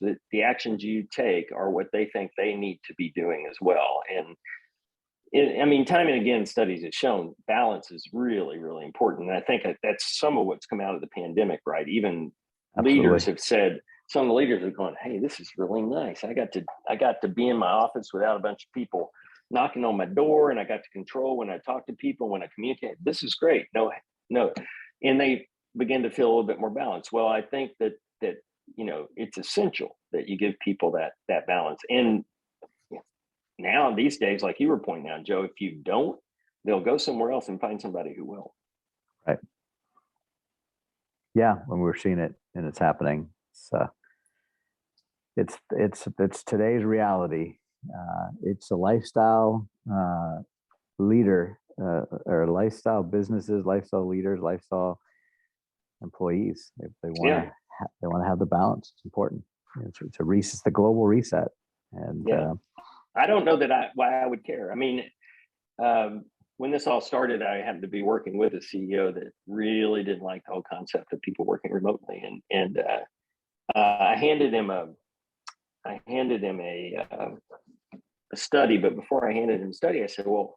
that the actions you take are what they think they need to be doing as well. And time and again, studies have shown balance is really, really important. And I think that's some of what's come out of the pandemic, right? Even Absolutely. Leaders have said, some of the leaders have gone, hey, this is really nice. I got to be in my office without a bunch of people knocking on my door, and I got to control when I talk to people, when I communicate. This is great. No. And they begin to feel a little bit more balanced. Well, I think that it's essential that you give people that balance. And now these days, like you were pointing out, Joe, if you don't, they'll go somewhere else and find somebody who will. Right. Yeah, when we're seeing it and it's happening, it's today's reality. It's a lifestyle leader or lifestyle businesses, lifestyle leaders, lifestyle employees. They want to have the balance. It's important. It's the global reset. And I don't know why I would care. I mean, when this all started, I happened to be working with a CEO that really didn't like the whole concept of people working remotely, and I handed him a study. But before I handed him a study, I said, "Well,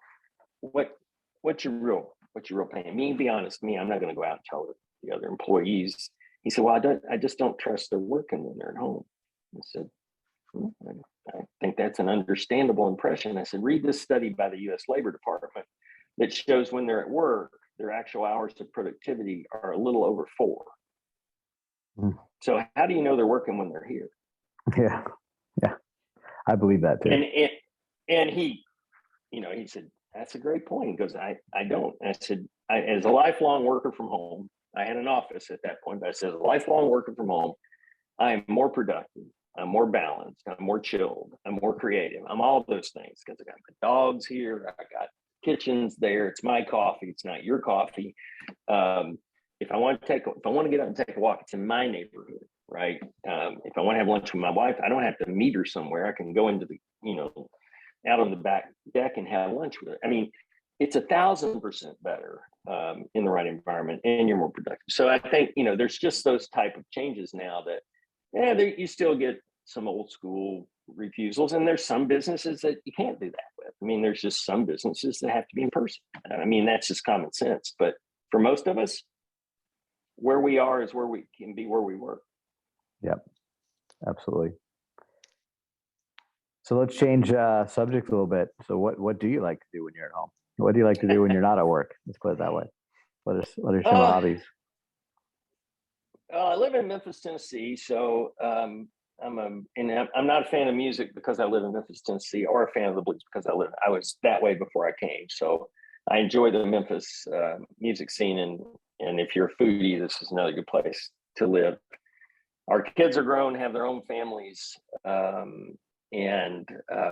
what's your real pain? Me, be honest. I'm not going to go out and tell the other employees." He said, "Well, I just don't trust they're working when they're at home." I said, I think that's an understandable impression. I said, read this study by the U.S. Labor Department that shows when they're at work, their actual hours of productivity are a little over 4. So how do you know they're working when they're here? Yeah, I believe that too. And he said, that's a great point. He goes, I don't. And I said, as a lifelong worker from home, I had an office at that point, but I said, as a lifelong worker from home, I am more productive. I'm more balanced. I'm more chilled. I'm more creative. I'm all of those things because I got my dogs here. I got kitchens there. It's my coffee. It's not your coffee. If I want to get out and take a walk, it's in my neighborhood, right? If I want to have lunch with my wife, I don't have to meet her somewhere. I can go into out on the back deck and have lunch with her. I mean, it's 1,000% better in the right environment, and you're more productive. So I think there's just those type of changes now that. You still get some old school refusals, and there's some businesses that you can't do that with. I mean, there's just some businesses that have to be in person. I mean, that's just common sense. But for most of us, where we are is where we can be where we work. Yep, absolutely. So let's change subjects a little bit. So what do you like to do when you're at home? What do you like to do when you're not at work? Let's put it that way. What are some hobbies? I live in Memphis, Tennessee, so I'm not a fan of music because I live in Memphis, Tennessee, or a fan of the blues because I was that way before I came. So I enjoy the Memphis music scene, and if you're a foodie, this is another good place to live. Our kids are grown, have their own families, and I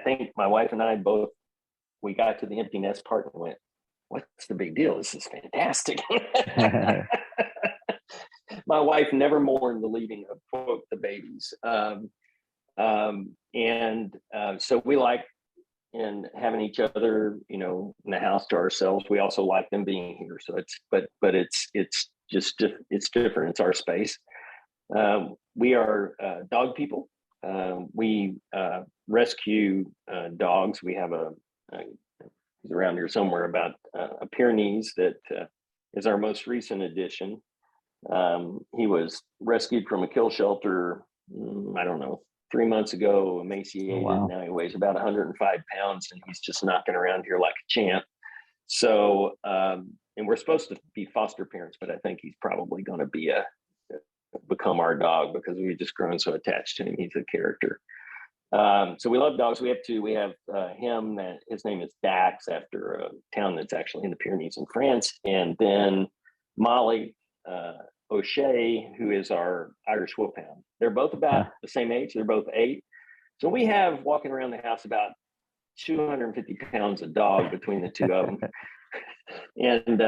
think my wife and I both, we got to the empty nest part and went, what's the big deal? This is fantastic. My wife never mourned the leaving of, quote, the babies. So we like and having each other, in the house to ourselves. We also like them being here. So it's different. It's our space. We are dog people. We rescue dogs. We have he's around here somewhere, about a Pyrenees that is our most recent addition. He was rescued from a kill shelter, I don't know, 3 months ago, emaciated. Wow. Now he weighs about 105 pounds, and he's just knocking around here like a champ. So, and we're supposed to be foster parents, but I think he's probably going to become our dog, because we've just grown so attached to him. He's a character. So we love dogs. We have two. We have him, that his name is Dax, after a town that's actually in the Pyrenees in France. And then Molly O'Shea, who is our Irish Wolfhound. They're both about the same age. They're both 8. So we have, walking around the house, about 250 pounds of dog between the two of them. And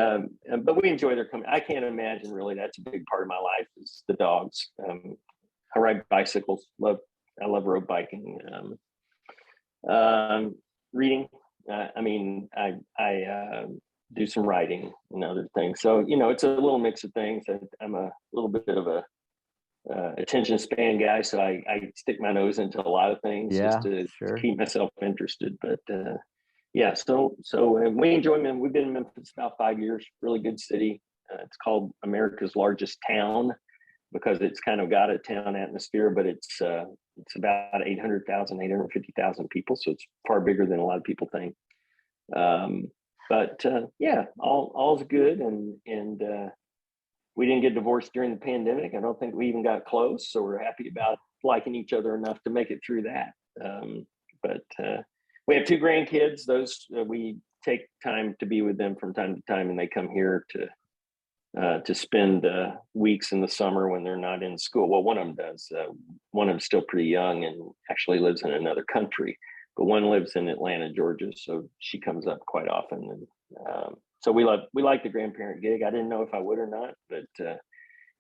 but we enjoy their company. I can't imagine, really, that's a big part of my life, is the dogs. I ride bicycles. I love road biking. Reading. I do some writing and other things. So, it's a little mix of things. I'm a little bit of a attention span guy, so I stick my nose into a lot of things just to keep myself interested. But yeah, so we enjoy them. We've been in Memphis about 5 years. Really good city. It's called America's largest town because it's kind of got a town atmosphere, but it's about 850,000 people. So it's far bigger than a lot of people think. But yeah, all's good. And we didn't get divorced during the pandemic. I don't think we even got close. So we're happy about liking each other enough to make it through that. But we have 2 grandkids. Those we take time to be with them from time to time, and they come here to spend weeks in the summer when they're not in school. Well, one of them does. One of them's still pretty young and actually lives in another country, but one lives in Atlanta, Georgia. So she comes up quite often. And so we like the grandparent gig. I didn't know if I would or not, but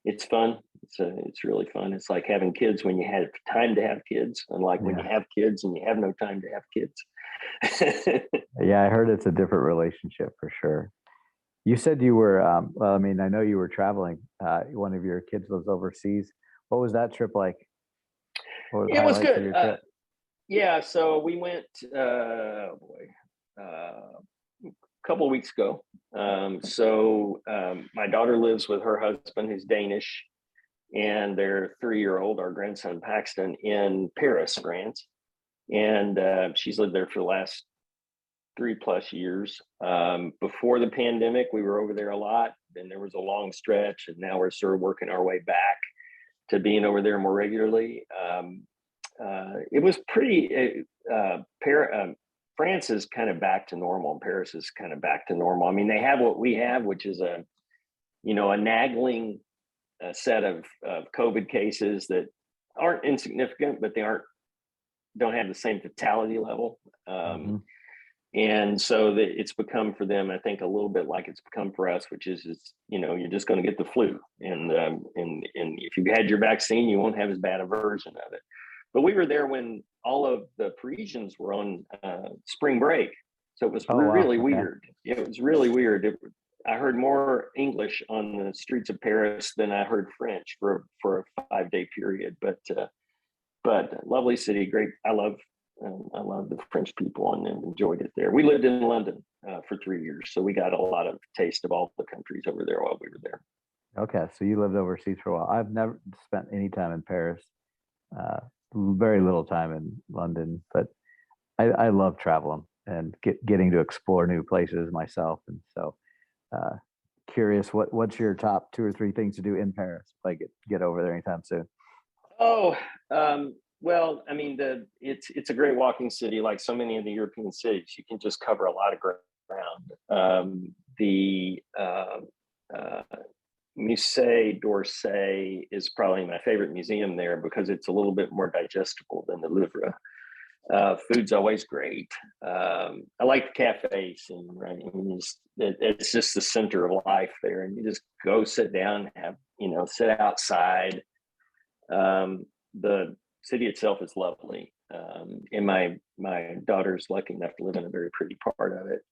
it's fun. It's really fun. It's like having kids when you have time to have kids, unlike when you have kids and you have no time to have kids. Yeah, I heard it's a different relationship for sure. You said you were, well, I mean, I know you were traveling. One of your kids was overseas. What was that trip like? What It was good. Your trip? Yeah, so we went, a couple of weeks ago. My daughter lives with her husband, who's Danish, and their 3-year-old, our grandson Paxton, in Paris, France. And she's lived there for the last 3+ years. Before the pandemic, we were over there a lot. Then there was a long stretch, and now we're sort of working our way back to being over there more regularly. It was pretty. France is kind of back to normal, and Paris is kind of back to normal. I mean, they have what we have, which is a nagging set of COVID cases that aren't insignificant, but they don't have the same fatality level. And so it's become for them, I think, a little bit like it's become for us, which is you're just going to get the flu, and if you had your vaccine, you won't have as bad a version of it. But we were there when all of the Parisians were on spring break, so it was really weird. It was really weird. I heard more English on the streets of Paris than I heard French for a 5-day period. But lovely city, great. I love the French people and enjoyed it there. We lived in London for 3 years, so we got a lot of taste of all the countries over there while we were there. Okay, so you lived overseas for a while. I've never spent any time in Paris. Very little time in London, but I love traveling and getting to explore new places myself. And so curious, what's your top 2 or 3 things to do in Paris if I get over there anytime soon? Well, I mean, it's a great walking city, like so many of the European cities. You can just cover a lot of ground. The Musée d'Orsay is probably my favorite museum there because it's a little bit more digestible than the Louvre. Food's always great. I like the cafe scene, right? I mean, it's just the center of life there, and you just go sit down, sit outside. The city itself is lovely. And my daughter's lucky enough to live in a very pretty part of it.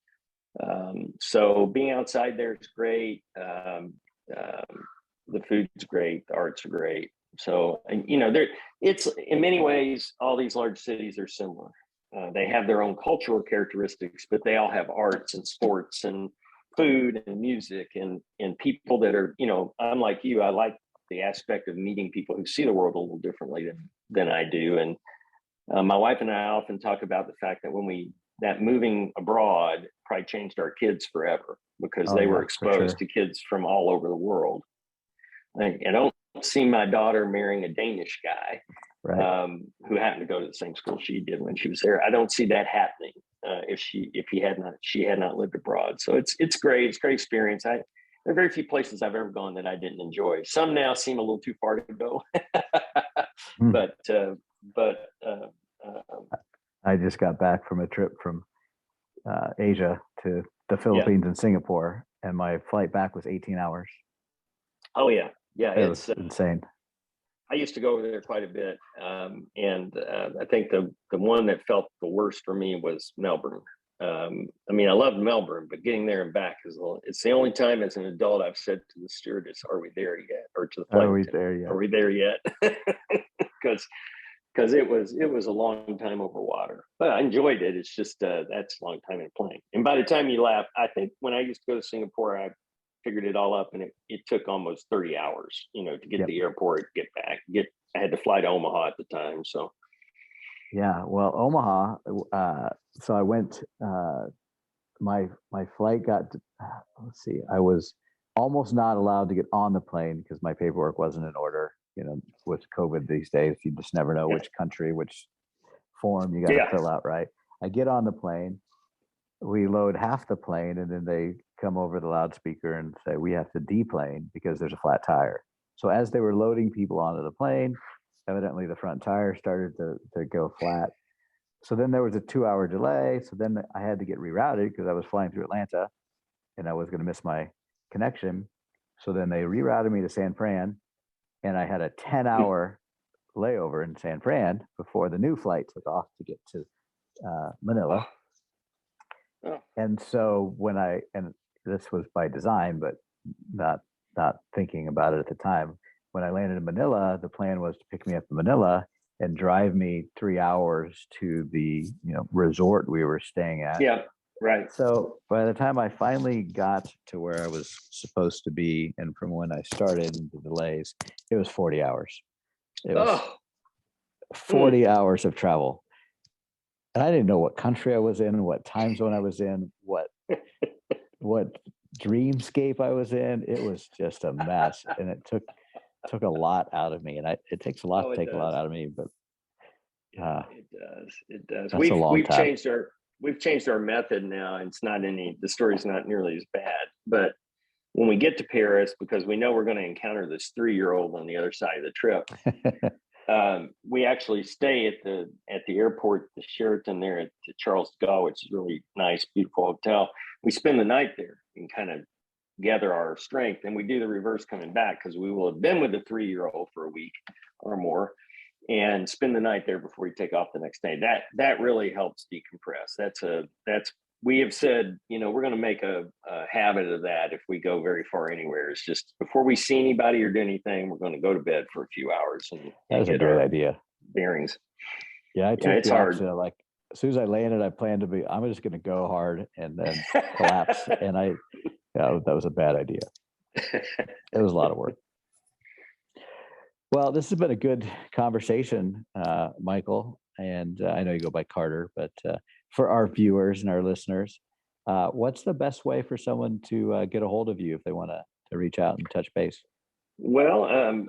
So being outside there is great. The food's great, the arts are great. So, and it's in many ways, all these large cities are similar. They have their own cultural characteristics, but they all have arts and sports and food and music and people that are, I'm like you, I like the aspect of meeting people who see the world a little differently than I do. And my wife and I often talk about the fact that that moving abroad probably changed our kids forever because they were exposed to kids from all over the world. I don't see my daughter marrying a Danish guy, right. Who happened to go to the same school she did when she was there. I don't see that happening if she had not lived abroad. So it's great. It's a great experience. There are very few places I've ever gone that I didn't enjoy. Some now seem a little too far to go, but I just got back from a trip from Asia to the Philippines and Singapore, and my flight back was 18 hours. Oh yeah. It was insane. I used to go over there quite a bit. And I think the one that felt the worst for me was Melbourne. I mean, I loved Melbourne, but getting there and back it's the only time as an adult I've said to the stewardess, "Are we there yet?" Or to the flight attendant, "Are we there yet?" Because it was a long time over water, but I enjoyed it. It's just that's a long time in a plane. And by the time you left, I think when I used to go to Singapore, I figured it all up, and it took almost 30 hours, to get to the airport, get back. I had to fly to Omaha at the time, so. Yeah, well, Omaha. So I went. My flight got. Let's see. I was almost not allowed to get on the plane because my paperwork wasn't in order. With COVID these days, you just never know which country, which form you got to fill out. Right. I get on the plane. We load half the plane, and then they come over the loudspeaker and say we have to deplane because there's a flat tire. So as they were loading people onto the plane, evidently the front tire started to go flat. So then there was a 2-hour delay. So then I had to get rerouted because I was flying through Atlanta and I was going to miss my connection. So then they rerouted me to San Fran, and I had a 10-hour layover in San Fran before the new flight took off to get to Manila. And so and this was by design, but not thinking about it at the time. When I landed in Manila, the plan was to pick me up in Manila and drive me 3 hours to the resort we were staying at. Yeah, right. So by the time I finally got to where I was supposed to be, and from when I started the delays, it was 40 hours. It was 40 hours of travel. And I didn't know what country I was in, what time zone I was in, what dreamscape I was in. It was just a mess, and it took a lot out of me. And it takes a lot to take a lot out of me, but it does. We've changed our method now. It's not the story's not nearly as bad, but when we get to Paris, because we know we're going to encounter this 3-year-old on the other side of the trip, we actually stay at the airport, the Sheraton there at the Charles de Gaulle, which is a really nice, beautiful hotel. We spend the night there and kind of gather our strength, and we do the reverse coming back because we will have been with the 3-year-old for a week or more and spend the night there before we take off the next day. That really helps decompress. We have said, we're going to make a habit of that if we go very far anywhere. It's just before we see anybody or do anything, we're going to go to bed for a few hours and that's a great idea. Bearings. Yeah, I took the opposite. Like as soon as I landed, I planned I'm just going to go hard and then collapse. And that was a bad idea. It was a lot of work. Well, this has been a good conversation, Michael, and I know you go by Carter, but for our viewers and our listeners, what's the best way for someone to get a hold of you if they want to reach out and touch base? Well,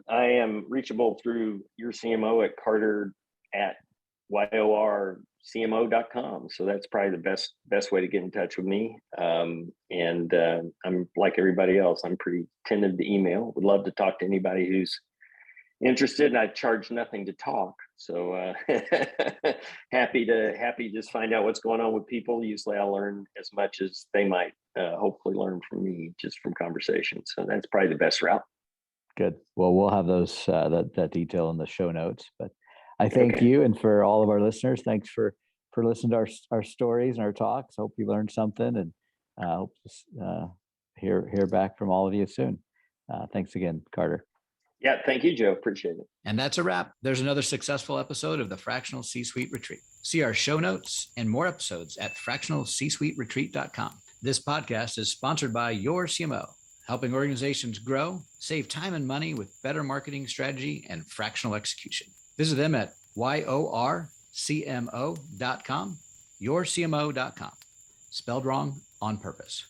I am reachable through yorCMO at Carter at yorCMO.com. So that's probably the best way to get in touch with me. And I'm like everybody else. I'm pretty attentive to email. Would love to talk to anybody who's interested, and I charge nothing to talk. So happy to just find out what's going on with people. Usually I'll learn as much as they might hopefully learn from me just from conversation. So that's probably the best route. Good. Well, we'll have those that detail in the show notes. But I thank Okay. you, and for all of our listeners, thanks for listening to our stories and our talks. Hope you learned something, and hope to hear back from all of you soon. Thanks again, Carter. Yeah, thank you, Joe. Appreciate it. And that's a wrap. There's another successful episode of the Fractional C-Suite Retreat. See our show notes and more episodes at fractionalcsuiteretreat.com. This podcast is sponsored by yorCMO, helping organizations grow, save time and money with better marketing strategy and fractional execution. Visit them at yorCMO.com, yorCMO.com. Spelled wrong on purpose.